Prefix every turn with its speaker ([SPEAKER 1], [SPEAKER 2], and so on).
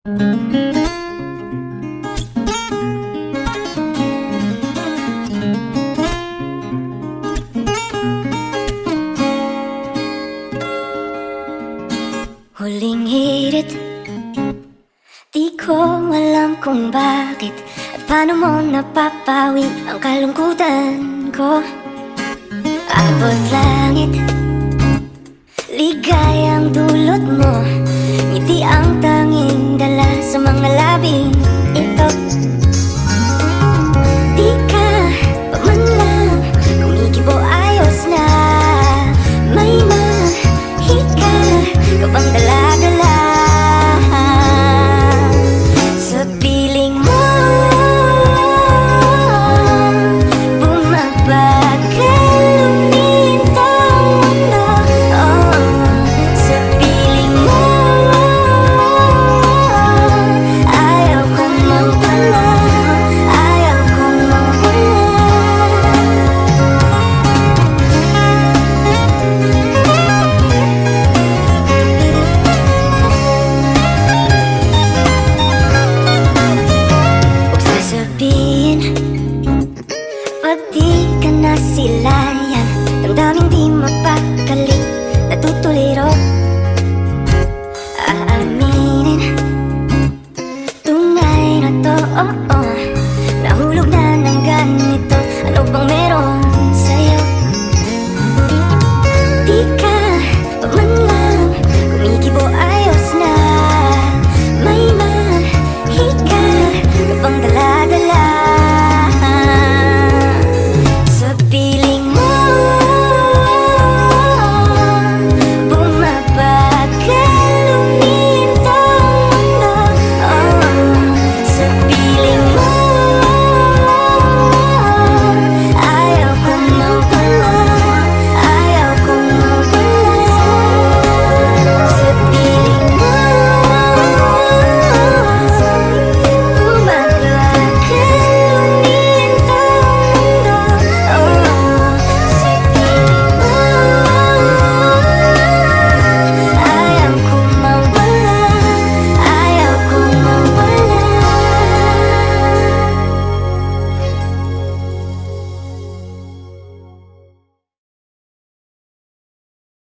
[SPEAKER 1] Huling hirit, di ko alam kung bakit at paano mo napapawi ang kalungkutan ko. Abot langit, ligayang dulot mo, ngiti ang tanging dala sa mga labing ito. Di ka pa man lang kumikibo, ayos na. May mahika ka pang dala-dala sa piling mo. Bumabagal lumitaw mundo, sa piling mo. Ayaw kong mawala, ayaw kong mawala. Huwag sasabihin pag di ka nasilayan, damdaming di mapakali, natutuliro. Aaminin, tunay na to,